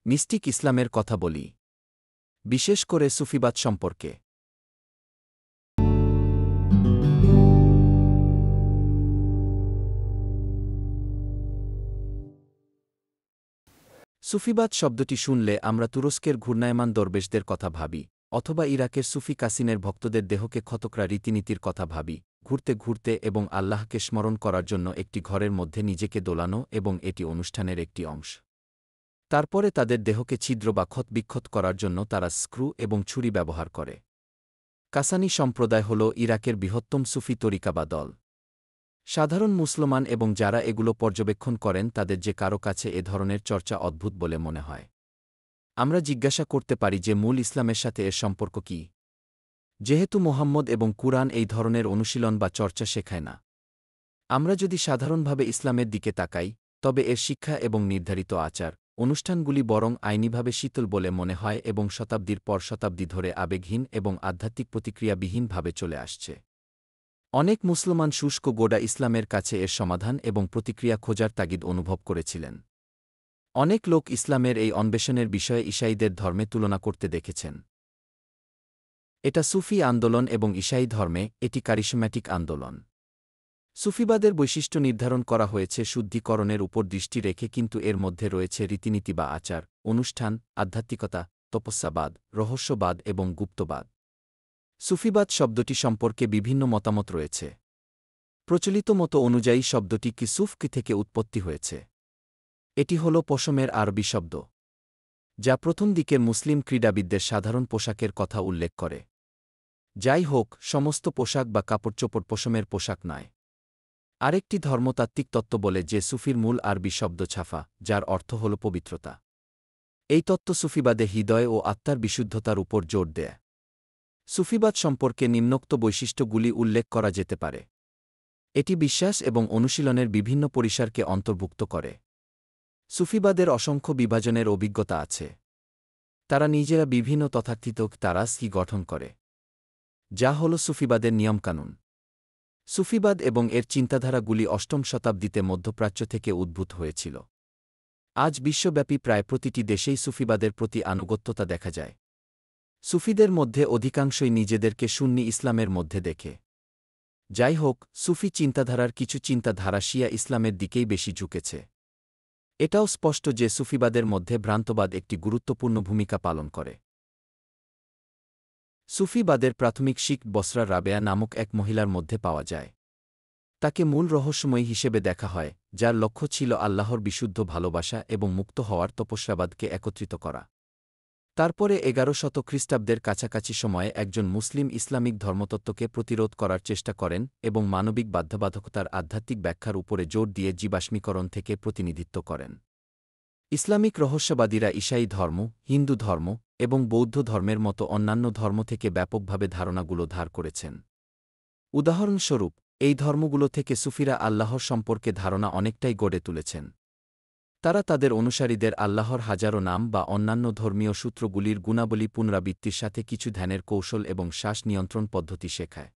Mystic ইসলামের কথা বলি, বিশেষ করে সুফিবাদ সম্পর্কে। সুফিবাদ শব্দটি শুনলে আমরা তুরস্কের ঘূর্ণায়মান দরবেশদের কথা ভাবি, অথবা ইরাকের সুফি কাসিনের ভক্তদের দেহকে ক্ষতকরা রীতিনীতির কথা ভাবি, ঘুরতে ঘুরতে এবং আল্লাহকে স্মরণ করার জন্য একটি ঘরের মধ্যে নিজেকে দোলানো, এবং এটি অনুষ্ঠানের একটি অংশ। তারপরে তাদের দেহকে ছিদ্র বা ক্ষতবিক্ষত করার জন্য তারা স্ক্রু এবং ছুরি ব্যবহার করে। কাসানি সম্প্রদায় হল ইরাকের বৃহত্তম সুফি তরিকা বা দল। সাধারণ মুসলমান এবং যারা এগুলো পর্যবেক্ষণ করেন তাদের যে কারো কাছে এ ধরনের চর্চা অদ্ভুত বলে মনে হয়। আমরা জিজ্ঞাসা করতে পারি যে মূল ইসলামের সাথে এর সম্পর্ক কী? যেহেতু মুহাম্মদ এবং কুরআন এই ধরনের অনুশীলন বা চর্চা শেখায় না। আমরা যদি সাধারণভাবে ইসলামের দিকে তাকাই, তবে এর শিক্ষা এবং নির্ধারিত আচার অনুষ্ঠানগুলি বরং আইনিভাবে শীতল বলে মনে হয় এবং শতাব্দীর পর শতাব্দী ধরে আবেগহীন এবং আধ্যাত্মিক প্রতিক্রিয়াবিহীনভাবে চলে আসছে। অনেক মুসলমান শুষ্ক গোডা ইসলামের কাছে এর সমাধান এবং প্রতিক্রিয়া খোঁজার তাগিদ অনুভব করেছিলেন। অনেক লোক ইসলামের এই অন্বেষণের বিষয়ে ঈসাইদের ধর্মে তুলনা করতে দেখেছেন। এটা সুফি আন্দোলন এবং ঈসাই ধর্মে এটি কারিশম্যাটিক আন্দোলন। সুফিবাদের বৈশিষ্ট্য নির্ধারণ করা হয়েছে শুদ্ধিকরণের উপর দৃষ্টি রেখে, কিন্তু এর মধ্যে রয়েছে রীতিনীতি বা আচার অনুষ্ঠান, আধ্যাত্মিকতা, তপস্যাবাদ, রহস্যবাদ এবং গুপ্তবাদ। সুফিবাদ শব্দটি সম্পর্কে বিভিন্ন মতামত রয়েছে। প্রচলিত মত অনুযায়ী শব্দটি কিসুফকি থেকে উৎপত্তি হয়েছে। এটি হল পশমের আরবি শব্দ, যা প্রথম দিকের মুসলিম ক্রীড়াবিদদের সাধারণ পোশাকের কথা উল্লেখ করে। যাই হোক, সমস্ত পোশাক বা কাপড়চোপড় পশমের পোশাক নয়। আরেকটি ধর্মতাত্ত্বিক তত্ত্ব বলে যে সুফির মূল আরবি শব্দ ছাফা, যার অর্থ হল পবিত্রতা। এই তত্ত্ব সুফিবাদে হৃদয় ও আত্মার বিশুদ্ধতার উপর জোর দেয়। সুফিবাদ সম্পর্কে নিম্নোক্ত বৈশিষ্ট্যগুলি উল্লেখ করা যেতে পারে। এটি বিশ্বাস এবং অনুশীলনের বিভিন্ন পরিসরকে অন্তর্ভুক্ত করে। সুফিবাদের অসংখ্য বিভাজনের অভিজ্ঞতা আছে। তারা নিজেরা বিভিন্ন তথাকথিত তারাসকি গঠন করে, যা হল সুফিবাদের নিয়মকানুন। সুফিবাদ এবং এর চিন্তাধারাগুলি অষ্টম শতাব্দীতে মধ্যপ্রাচ্য থেকে উদ্ভূত হয়েছিল। আজ বিশ্বব্যাপী প্রায় প্রতিটি দেশেই সুফিবাদের প্রতি আনুগত্যতা দেখা যায়। সুফিদের মধ্যে অধিকাংশই নিজেদেরকে সুন্নি ইসলামের মধ্যে দেখে। যাই হোক, সুফি চিন্তাধারার কিছু চিন্তাধারা শিয়া ইসলামের দিকেই বেশি ঝুঁকেছে। এটাও স্পষ্ট যে সুফিবাদের মধ্যে ভ্রান্তবাদ একটি গুরুত্বপূর্ণ ভূমিকা পালন করে। সুফিবাদের প্রাথমিক শিখ বসরা রাবেয়া নামক এক মহিলার মধ্যে পাওয়া যায়। তাকে মূল রহস্যময়ী হিসেবে দেখা হয়, যার লক্ষ্য ছিল আল্লাহর বিশুদ্ধ ভালোবাসা এবং মুক্ত হওয়ার তপস্যাবাদকে একত্রিত করা। তারপরে 11শত খ্রিস্টাব্দের কাছাকাছি সময়ে একজন মুসলিম ইসলামিক ধর্মতত্ত্বকে প্রতিরোধ করার চেষ্টা করেন এবং মানবিক বাধ্যবাধকতার আধ্যাত্মিক ব্যাখ্যার উপরে জোর দিয়ে জীবাশ্মীকরণ থেকে প্রতিনিধিত্ব করেন। ইসলামিক রহস্যবাদীরা ঈসাই ধর্ম, হিন্দু ধর্ম এবং বৌদ্ধ ধর্মের মতো অন্যান্য ধর্ম থেকে ব্যাপকভাবে ধারণাগুলো ধার করেছেন। উদাহরণস্বরূপ, এই ধর্মগুলো থেকে সুফিরা আল্লাহর সম্পর্কে ধারণা অনেকটাই গড়ে তুলেছেন। তারা তাদের অনুসারীদের আল্লাহর হাজারো নাম বা অন্যান্য ধর্মীয় সূত্রগুলির গুণাবলী পুনরাবৃত্তির সাথে কিছু ধ্যানের কৌশল এবং শ্বাস নিয়ন্ত্রণ পদ্ধতি শেখায়।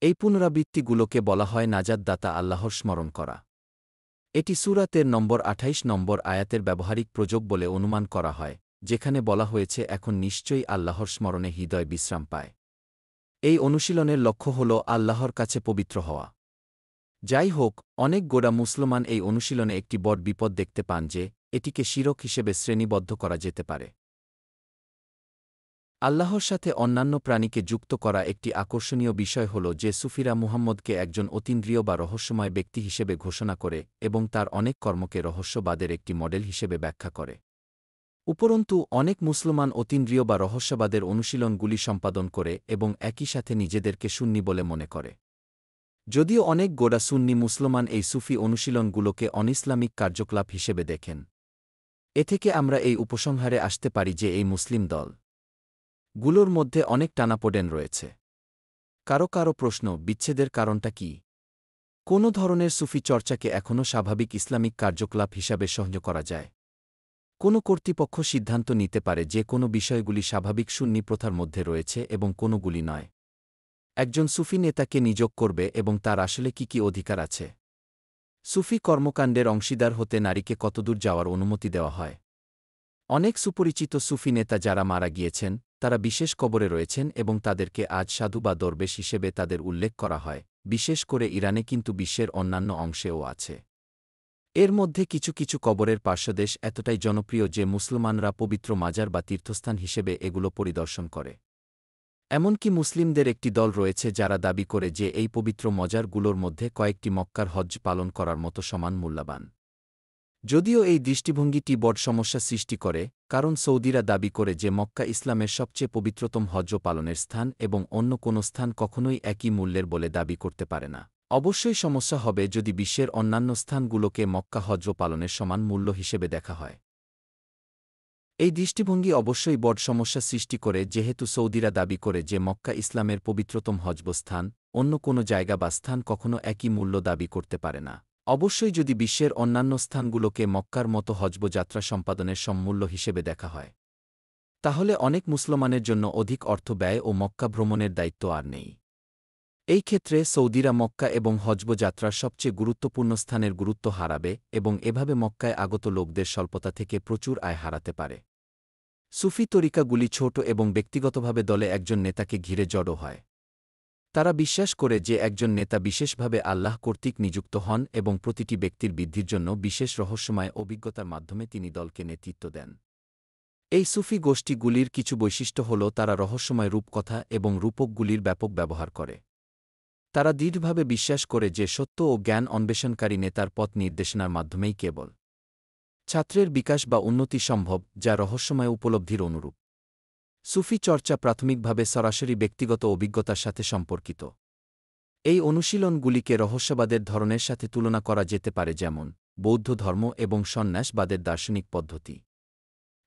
এই পুনরাবৃত্তিগুলোকে বলা হয় নাজাতদাতা আল্লাহর স্মরণ করা। এটি সূরাতের নম্বর 28 নম্বর আয়াতের ব্যবহারিক প্রযোগ বলে অনুমান করা হয়, যেখানে বলা হয়েছে এখন নিশ্চয়ই আল্লাহর স্মরণে হৃদয় বিশ্রাম পায়। এই অনুশীলনের লক্ষ্য হল আল্লাহর কাছে পবিত্র হওয়া। যাই হোক, অনেক গোড়া মুসলমান এই অনুশীলনে একটি বড় বিপদ দেখতে পান যে এটিকে শিরক হিসেবে শ্রেণীবদ্ধ করা যেতে পারে। আল্লাহর সাথে অন্যান্য প্রাণীকে যুক্ত করা একটি আকর্ষণীয় বিষয় হল যে সুফিরা মুহাম্মদকে একজন অতীন্দ্রিয় বা রহস্যময় ব্যক্তি হিসেবে ঘোষণা করে এবং তার অনেক কর্মকে রহস্যবাদের একটি মডেল হিসেবে ব্যাখ্যা করে। উপরন্তু, অনেক মুসলমান অতীন্দ্রিয় বা রহস্যবাদের অনুশীলনগুলি সম্পাদন করে এবং একই সাথে নিজেদেরকে সুন্নি বলে মনে করে। যদিও অনেক গোড়া সুন্নি মুসলমান এই সুফি অনুশীলনগুলোকে অনিসলামিক কার্যকলাপ হিসেবে দেখেন। এ থেকে আমরা এই উপসংহারে আসতে পারি যে এই মুসলিম দলগুলোর মধ্যে অনেক টানাপোড়েন রয়েছে। কারো কারো প্রশ্ন, বিচ্ছেদের কারণটা কি? কোন ধরনের সুফি চর্চাকে এখনও স্বাভাবিক ইসলামিক কার্যকলাপ হিসাবে সহ্য করা যায়? কোনো কর্তৃপক্ষ সিদ্ধান্ত নিতে পারে যে কোনো বিষয়গুলি স্বাভাবিক সুন্নি প্রথার মধ্যে রয়েছে এবং কোনোগুলি নয়। একজন সুফি নেতাকে নিয়োগ করবে এবং তার আসলে কি অধিকার আছে? সুফি কর্মকাণ্ডের অংশীদার হতে নারীকে কতদূর যাওয়ার অনুমতি দেওয়া হয়? অনেক সুপরিচিত সুফি নেতা যারা মারা গিয়েছেন তারা বিশেষ কবরে রয়েছেন এবং তাদেরকে আজ সাধু বা দরবেশ হিসেবে তাদের উল্লেখ করা হয়, বিশেষ করে ইরানে, কিন্তু বিশ্বের অন্যান্য অংশেও আছে। এর মধ্যে কিছু কিছু কবরের পার্শ্বদেশ এতটাই জনপ্রিয় যে মুসলমানরা পবিত্র মাজার বা তীর্থস্থান হিসেবে এগুলো পরিদর্শন করে। এমনকি মুসলিমদের একটি দল রয়েছে যারা দাবি করে যে এই পবিত্র মজারগুলোর মধ্যে কয়েকটি মক্কার হজ্জ পালন করার মতো সমান মূল্যবান। যদিও এই দৃষ্টিভঙ্গিটি বড় সমস্যা সৃষ্টি করে, কারণ সৌদিরা দাবি করে যে মক্কা ইসলামের সবচেয়ে পবিত্রতম হজ্জ পালনের স্থান এবং অন্য কোনো স্থান কখনোই একই মূল্যের বলে দাবি করতে পারে না। অবশ্যই সমস্যা হবে যদি বিশ্বের অন্যান্য স্থানগুলোকে মক্কা হজ্জ পালনের সমান মূল্য হিসেবে দেখা হয়। এই দৃষ্টিভঙ্গি অবশ্যই বড় সমস্যা সৃষ্টি করে, যেহেতু সৌদিরা দাবি করে যে মক্কা ইসলামের পবিত্রতম হজস্থান, অন্য কোনো জায়গা বা স্থান কখনো একই মূল্য দাবি করতে পারে না। অবশ্যই যদি বিশ্বের অন্যান্য স্থানগুলোকে মক্কার মতো হজযাত্রা সম্পাদনের সমমূল্য হিসেবে দেখা হয়, তাহলে অনেক মুসলমানের জন্য অধিক অর্থ ব্যয় ও মক্কা ভ্রমণের দায়িত্ব আর নেই। এই ক্ষেত্রে সৌদিরা মক্কা এবং হজযাত্রার সবচেয়ে গুরুত্বপূর্ণ স্থানের গুরুত্ব হারাবে এবং এভাবে মক্কায় আগত লোকদের স্বল্পতা থেকে প্রচুর আয় হারাতে পারে। সুফি তরিকাগুলি ছোট এবং ব্যক্তিগতভাবে দলে একজন নেতাকে ঘিরে জড়ো হয়। তারা বিশ্বাস করে যে একজন নেতা বিশেষভাবে আল্লাহ কর্তৃক নিযুক্ত হন এবং প্রতিটি ব্যক্তির বৃদ্ধির জন্য বিশেষ রহস্যময় অভিজ্ঞতার মাধ্যমে তিনি দলকে নেতৃত্ব দেন। এই সুফি গোষ্ঠীগুলির কিছু বৈশিষ্ট্য হল তারা রহস্যময় রূপকথা এবং রূপকগুলির ব্যাপক ব্যবহার করে। তারা দৃঢ়ভাবে বিশ্বাস করে যে সত্য ও জ্ঞান অন্বেষণকারী নেতার পথ নির্দেশনার মাধ্যমেই কেবল ছাত্রের বিকাশ বা উন্নতি সম্ভব, যা রহস্যময় উপলব্ধির অনুরূপ। সুফি চর্চা প্রাথমিকভাবে সরাসরি ব্যক্তিগত অভিজ্ঞতার সাথে সম্পর্কিত। এই অনুশীলনগুলিকে রহস্যবাদের ধরনের সাথে তুলনা করা যেতে পারে, যেমন বৌদ্ধ ধর্ম এবং সন্ন্যাসবাদের দার্শনিক পদ্ধতি।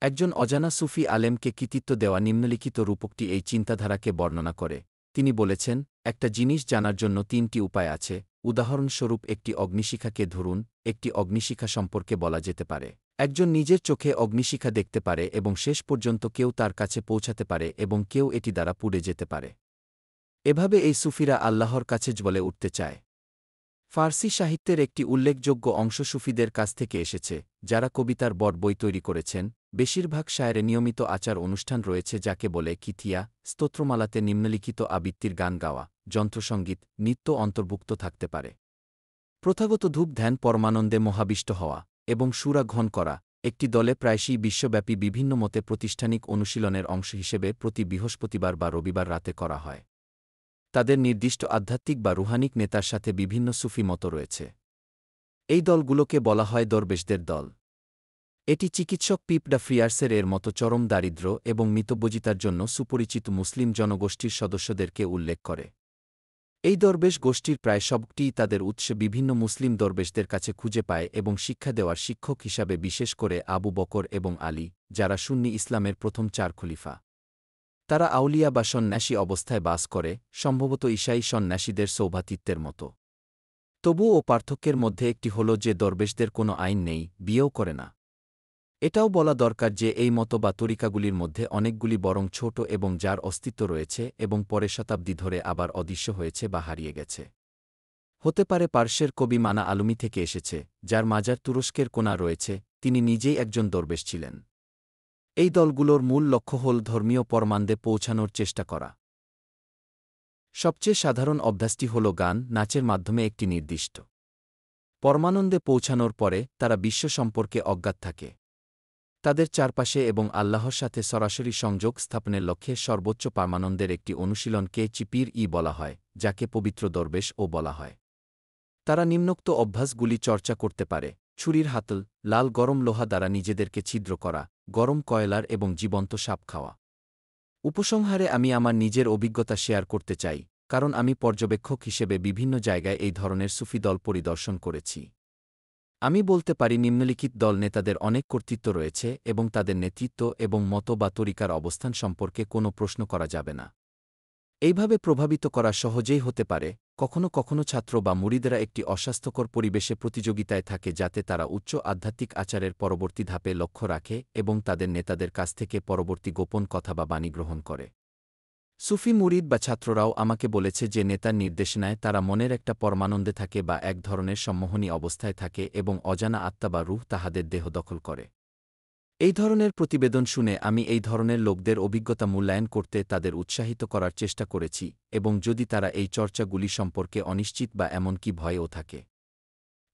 একজন অজানা সুফি আলেমকে কৃতিত্ব দেওয়া নিম্নলিখিত রূপকটি এই চিন্তাধারাকে বর্ণনা করে। তিনি বলেছেন, একটা জিনিস জানার জন্য তিনটি উপায় আছে। উদাহরণস্বরূপ, একটি অগ্নিশিখাকে ধরুন। একটি অগ্নিশিখা সম্পর্কে বলা যেতে পারে, একজন নিজের চোখে অগ্নিশিখা দেখতে পারে এবং শেষ পর্যন্ত কেউ তার কাছে পৌঁছাতে পারে এবং কেউ এটি দ্বারা পুড়ে যেতে পারে। এভাবে এই সুফিরা আল্লাহর কাছে জ্বলে উঠতে চায়। ফার্সি সাহিত্যের একটি উল্লেখযোগ্য অংশ সুফিদের কাছ থেকে এসেছে, যারা কবিতার বড় বই তৈরি করেছেন। বেশিরভাগ শায়েরে নিয়মিত আচার অনুষ্ঠান রয়েছে যাকে বলে কিথিয়া। স্তোত্রমালাতে নিম্নলিখিত আবৃত্তির গান গাওয়া, যন্ত্রসঙ্গীত, নৃত্য অন্তর্ভুক্ত থাকতে পারে। প্রথাগত ধূপ ধ্যান, পরমানন্দে মহাবিষ্ট হওয়া এবং সুরা ঘন করা একটি দলে প্রায়শই বিশ্বব্যাপী বিভিন্ন মতে প্রাতিষ্ঠানিক অনুশীলনের অংশ হিসেবে প্রতি বৃহস্পতিবার বা রবিবার রাতে করা হয়। তাদের নির্দিষ্ট আধ্যাত্মিক বা রুহানিক নেতার সাথে বিভিন্ন সুফি মত রয়েছে। এই দলগুলোকে বলা হয় দরবেশদের দল। এটি চিকিৎসক পিপডা ফ্রিয়ার্সের এর মতো চরম দারিদ্র্য এবং মিতব্যয়িতার জন্য সুপরিচিত মুসলিম জনগোষ্ঠীর সদস্যদেরকে উল্লেখ করে। এই দরবেশ গোষ্ঠীর প্রায় সবটিই তাদের উৎস বিভিন্ন মুসলিম দরবেশদের কাছে খুঁজে পায় এবং শিক্ষা দেওয়ার শিক্ষক হিসাবে, বিশেষ করে আবু বকর এবং আলী, যারা সুন্নি ইসলামের প্রথম চার খলিফা। তারা আউলিয়া বা সন্ন্যাসী অবস্থায় বাস করে, সম্ভবত ঈশাই সন্ন্যাসীদের সৌভাতিত্বের মতো। তবুও পার্থক্যের মধ্যে একটি হল যে দরবেশদের কোনো আইন নেই, বিয়েও করে না। এটাও বলা দরকার যে এই মত বা তরিকাগুলির মধ্যে অনেকগুলি বরং ছোট এবং যার অস্তিত্ব রয়েছে এবং পরে শতাব্দী ধরে আবার অদৃশ্য হয়েছে বা হারিয়ে গেছে। হতে পারে পার্শ্বের কবি মানা আলুমি থেকে এসেছে, যার মাজার তুরস্কের কোণা রয়েছে। তিনি নিজেই একজন দরবেশ ছিলেন। এই দলগুলোর মূল লক্ষ্য হল ধর্মীয় পরমানন্দে পৌঁছানোর চেষ্টা করা। সবচেয়ে সাধারণ অভ্যাসটি হল গান, নাচের মাধ্যমে একটি নির্দিষ্ট পরমানন্দে পৌঁছানোর পরে তারা বিশ্ব সম্পর্কে অজ্ঞাত থাকে। তাদের চারপাশে এবং আল্লাহর সাথে সরাসরি সংযোগ স্থাপনের লক্ষ্যে সর্বোচ্চ পরমানন্দের একটি অনুশীলনকে চিপির বলা হয়, যাকে পবিত্র দরবেশও বলা হয়। তারা নিম্নোক্ত অভ্যাসগুলি চর্চা করতে পারে: ছুরির হাতল, লাল গরম লোহা দ্বারা নিজেদেরকে ছিদ্র করা, গরম কয়লার এবং জীবন্ত সাপ খাওয়া। উপসংহারে আমি আমার নিজের অভিজ্ঞতা শেয়ার করতে চাই, কারণ আমি পর্যবেক্ষক হিসেবে বিভিন্ন জায়গায় এই ধরনের সুফি দল পরিদর্শন করেছি। আমি বলতে পারি নিম্নলিখিত দল নেতাদের অনেক কর্তৃত্ব রয়েছে এবং তাদের নেতৃত্ব এবং মত বা তরিকার অবস্থান সম্পর্কে কোনো প্রশ্ন করা যাবে না। এইভাবে প্রভাবিত করা সহজেই হতে পারে। কখনো কখনো ছাত্র বা মুরিদেরা একটি অস্বাস্থ্যকর পরিবেশে প্রতিযোগিতায় থাকে, যাতে তারা উচ্চ আধ্যাত্মিক আচারের পরবর্তী ধাপে লক্ষ্য রাখে এবং তাদের নেতাদের কাছ থেকে পরবর্তী গোপন কথা বা বাণী গ্রহণ করে। সুফি মুরিদ বা ছাত্ররাও আমাকে বলেছে যে নেতার নির্দেশনায় তারা মনের একটা পরমানন্দে থাকে বা এক ধরনের সম্মোহনী অবস্থায় থাকে এবং অজানা আত্মা বা রূহ তাহাদের দেহ দখল করে। এই ধরনের প্রতিবেদন শুনে আমি এই ধরনের লোকদের অভিজ্ঞতা মূল্যায়ন করতে তাদের উৎসাহিত করার চেষ্টা করেছি এবং যদি তারা এই চর্চাগুলি সম্পর্কে অনিশ্চিত বা এমনকি ভয়ও থাকে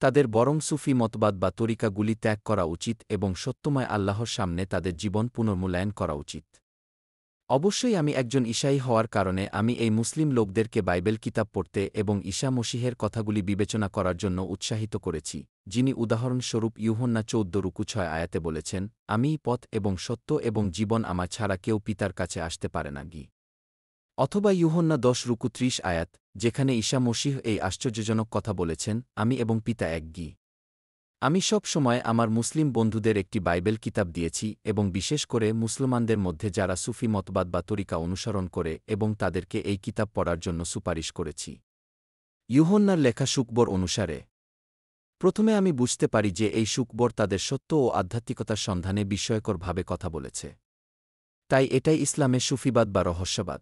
তাদের বরং সুফি মতবাদ বা তরিকাগুলি ত্যাগ করা উচিত এবং সত্যময় আল্লাহর সামনে তাদের জীবন পুনর্মূল্যায়ন করা উচিত। অবশ্যই আমি একজন ঈসাই হওয়ার কারণে আমি এই মুসলিম লোকদেরকে বাইবেল কিতাব পড়তে এবং ঈসা মসীহের কথাগুলি বিবেচনা করার জন্য উৎসাহিত করেছি, যিনি উদাহরণস্বরূপ ইউহন্না 14:6 আয়াতে বলেছেন, আমিই পথ এবং সত্য এবং জীবন, আমার ছাড়া কেউ পিতার কাছে আসতে পারে না গি। অথবা ইউহন্না 10:30 আয়াত, যেখানে ঈসা মসীহ এই আশ্চর্যজনক কথা বলেছেন, আমি এবং পিতা এক গি। আমি সব সময় আমার মুসলিম বন্ধুদের একটি বাইবেল কিতাব দিয়েছি এবং বিশেষ করে মুসলমানদের মধ্যে যারা সুফি মতবাদ বা তরিকা অনুসরণ করে এবং তাদেরকে এই কিতাব পড়ার জন্য সুপারিশ করেছি। ইউহন্নার লেখা শুকবর অনুসারে প্রথমে আমি বুঝতে পারি যে এই শুকবর তাদের সত্য ও আধ্যাত্মিকতার সন্ধানে বিস্ময়করভাবে কথা বলেছে। তাই এটাই ইসলামে সুফিবাদ বা রহস্যবাদ।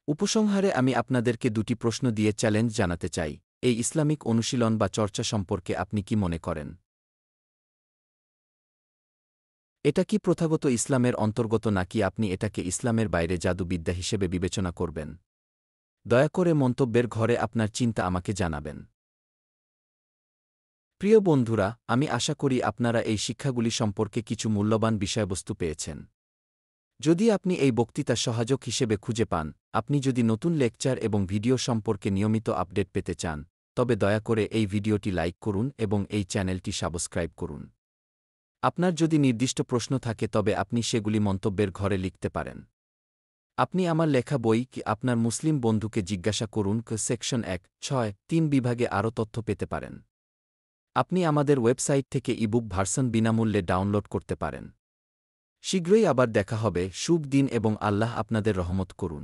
উপসংহারে আমি আপনাদেরকে দুটি প্রশ্ন দিয়ে চ্যালেঞ্জ জানাতে চাই, এই ইসলামিক অনুশীলন বা চর্চা সম্পর্কে আপনি কি মনে করেন? এটা কি প্রথাগত ইসলামের অন্তর্গত নাকি আপনি এটাকে ইসলামের বাইরে জাদুবিদ্যা হিসেবে বিবেচনা করবেন? দয়া করে মন্তব্যের ঘরে আপনার চিন্তা আমাকে জানাবেন। প্রিয় বন্ধুরা, আমি আশা করি আপনারা এই শিক্ষাগুলি সম্পর্কে কিছু মূল্যবান বিষয়বস্তু পেয়েছেন। যদি আপনি এই বক্তৃতা সহায়ক হিসেবে খুঁজে পান, আপনি যদি নতুন লেকচার এবং ভিডিও সম্পর্কে নিয়মিত আপডেট পেতে চান, তবে দয়া করে এই ভিডিওটি লাইক করুন এবং এই চ্যানেলটি সাবস্ক্রাইব করুন। আপনার যদি নির্দিষ্ট প্রশ্ন থাকে তবে আপনি সেগুলি মন্তব্যের ঘরে লিখতে পারেন। আপনি আমার লেখা বই কি আপনার মুসলিম বন্ধুকে জিজ্ঞাসা করুন সেকশন 1.6.3 বিভাগে আরও তথ্য পেতে পারেন। আপনি আমাদের ওয়েবসাইট থেকে ইবুক ভার্সন বিনামূল্যে ডাউনলোড করতে পারেন। শীঘ্রই আবার দেখা হবে। শুভ দিন এবং আল্লাহ আপনাদের রহমত করুন।